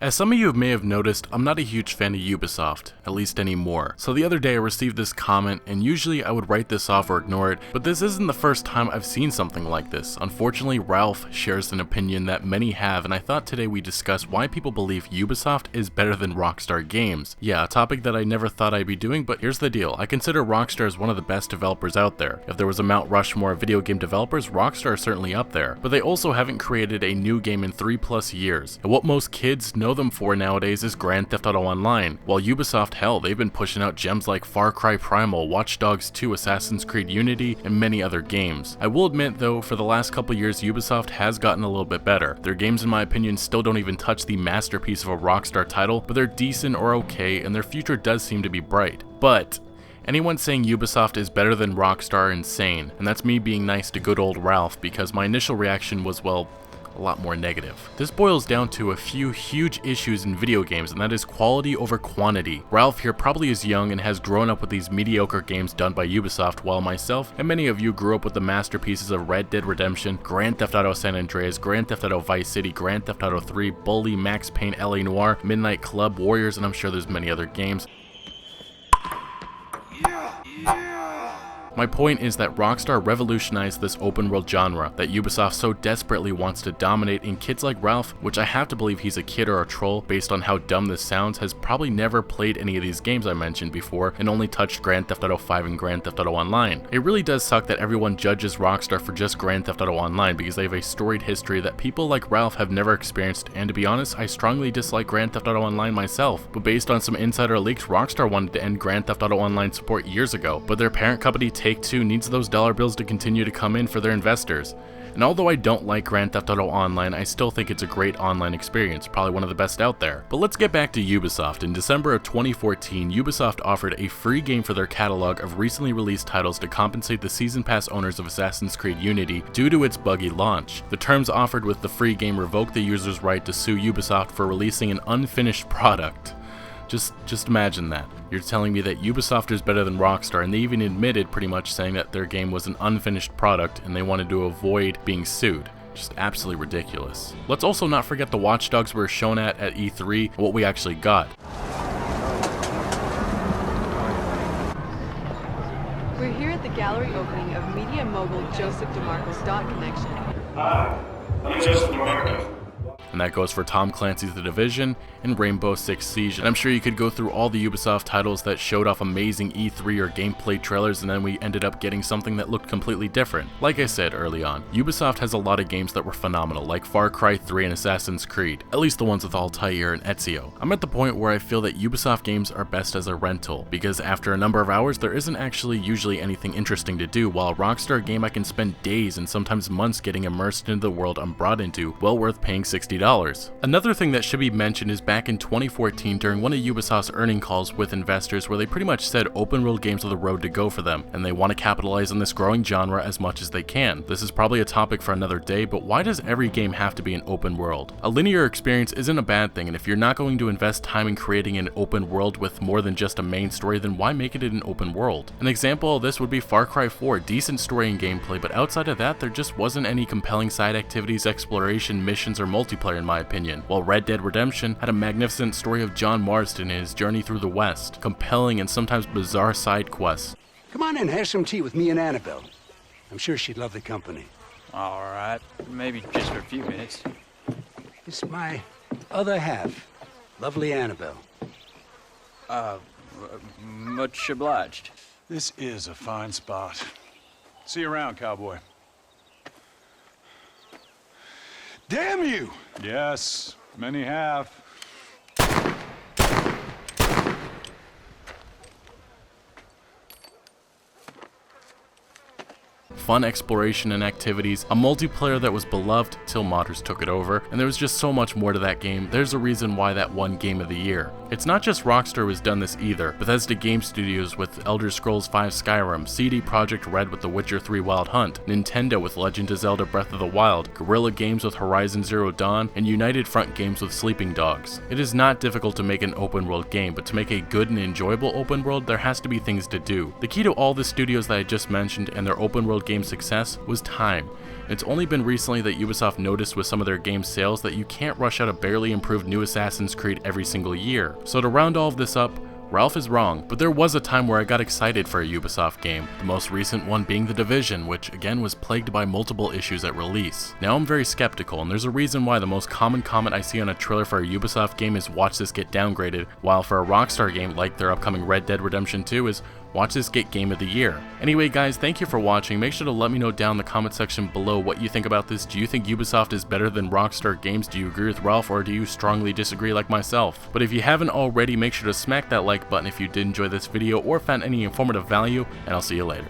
As some of you may have noticed, I'm not a huge fan of Ubisoft, at least anymore. So the other day I received this comment, and usually I would write this off or ignore it, but this isn't the first time I've seen something like this. Unfortunately, Ralph shares an opinion that many have, and I thought today we'd discuss why people believe Ubisoft is better than Rockstar Games. Yeah, a topic that I never thought I'd be doing, but here's the deal. I consider Rockstar as one of the best developers out there. If there was a Mount Rushmore of video game developers, Rockstar is certainly up there. But they also haven't created a new game in 3+ years, and what most kids know them for nowadays is Grand Theft Auto Online, while Ubisoft, hell, they've been pushing out gems like Far Cry Primal, Watch Dogs 2, Assassin's Creed Unity, and many other games. I will admit though, for the last couple years Ubisoft has gotten a little bit better. Their games in my opinion still don't even touch the masterpiece of a Rockstar title, but they're decent or okay, and their future does seem to be bright. But anyone saying Ubisoft is better than Rockstar are insane, and that's me being nice to good old Ralph, because my initial reaction was, well, a lot more negative. This boils down to a few huge issues in video games, and that is quality over quantity. Ralph here probably is young and has grown up with these mediocre games done by Ubisoft, while myself and many of you grew up with the masterpieces of Red Dead Redemption, Grand Theft Auto San Andreas, Grand Theft Auto Vice City, Grand Theft Auto 3, Bully, Max Payne, LA Noire, Midnight Club, Warriors, and I'm sure there's many other games. My point is that Rockstar revolutionized this open world genre that Ubisoft so desperately wants to dominate, and kids like Ralph, which I have to believe he's a kid or a troll based on how dumb this sounds, has probably never played any of these games I mentioned before and only touched Grand Theft Auto 5 and Grand Theft Auto Online. It really does suck that everyone judges Rockstar for just Grand Theft Auto Online because they have a storied history that people like Ralph have never experienced, and to be honest, I strongly dislike Grand Theft Auto Online myself, but based on some insider leaks, Rockstar wanted to end Grand Theft Auto Online support years ago, but their parent company Take-Two needs those dollar bills to continue to come in for their investors. And although I don't like Grand Theft Auto Online, I still think it's a great online experience, probably one of the best out there. But let's get back to Ubisoft. In December of 2014, Ubisoft offered a free game for their catalog of recently released titles to compensate the Season Pass owners of Assassin's Creed Unity due to its buggy launch. The terms offered with the free game revoked the user's right to sue Ubisoft for releasing an unfinished product. Just imagine that. You're telling me that Ubisoft is better than Rockstar, and they even admitted pretty much saying that their game was an unfinished product and they wanted to avoid being sued. Just absolutely ridiculous. Let's also not forget the Watch Dogs we were shown at E3 and what we actually got. We're here at the gallery opening of media mogul Joseph DeMarco's Dot Connection. Hi, I'm Joseph DeMarco. And that goes for Tom Clancy's The Division and Rainbow Six Siege. And I'm sure you could go through all the Ubisoft titles that showed off amazing E3 or gameplay trailers, and then we ended up getting something that looked completely different. Like I said early on, Ubisoft has a lot of games that were phenomenal, like Far Cry 3 and Assassin's Creed, at least the ones with Altair and Ezio. I'm at the point where I feel that Ubisoft games are best as a rental, because after a number of hours there isn't actually usually anything interesting to do, while a Rockstar game I can spend days and sometimes months getting immersed into the world I'm brought into, well worth paying $60. Another thing that should be mentioned is back in 2014 during one of Ubisoft's earning calls with investors, where they pretty much said open world games are the road to go for them, and they want to capitalize on this growing genre as much as they can. This is probably a topic for another day, but why does every game have to be an open world? A linear experience isn't a bad thing, and if you're not going to invest time in creating an open world with more than just a main story, then why make it an open world? An example of this would be Far Cry 4, decent story and gameplay, but outside of that there just wasn't any compelling side activities, exploration, missions, or multiplayer in my opinion, while Red Dead Redemption had a magnificent story of John Marston and his journey through the West, compelling and sometimes bizarre side quests. Come on in, have some tea with me and Annabelle. I'm sure she'd love the company. All right, maybe just for a few minutes. It's my other half, lovely Annabelle. Much obliged. This is a fine spot. See you around, cowboy. Damn you! Yes, many have. Fun exploration and activities, a multiplayer that was beloved till modders took it over, and there was just so much more to that game. There's a reason why that won Game of the Year. It's not just Rockstar who's done this either. Bethesda Game Studios with Elder Scrolls V Skyrim, CD Projekt Red with The Witcher 3 Wild Hunt, Nintendo with Legend of Zelda Breath of the Wild, Guerrilla Games with Horizon Zero Dawn, and United Front Games with Sleeping Dogs. It is not difficult to make an open world game, but to make a good and enjoyable open world, there has to be things to do. The key to all the studios that I just mentioned and their open world Games' success was time. It's only been recently that Ubisoft noticed with some of their game sales that you can't rush out a barely improved new Assassin's Creed every single year. So to round all of this up, Ralph is wrong, but there was a time where I got excited for a Ubisoft game, the most recent one being The Division, which again was plagued by multiple issues at release. Now I'm very skeptical, and there's a reason why the most common comment I see on a trailer for a Ubisoft game is watch this get downgraded, while for a Rockstar game like their upcoming Red Dead Redemption 2 is watch this get Game of the Year. Anyway guys, thank you for watching. Make sure to let me know down in the comment section below what you think about this. Do you think Ubisoft is better than Rockstar Games? Do you agree with Ralph, or do you strongly disagree like myself? But if you haven't already, make sure to smack that like button if you did enjoy this video or found any informative value, and I'll see you later.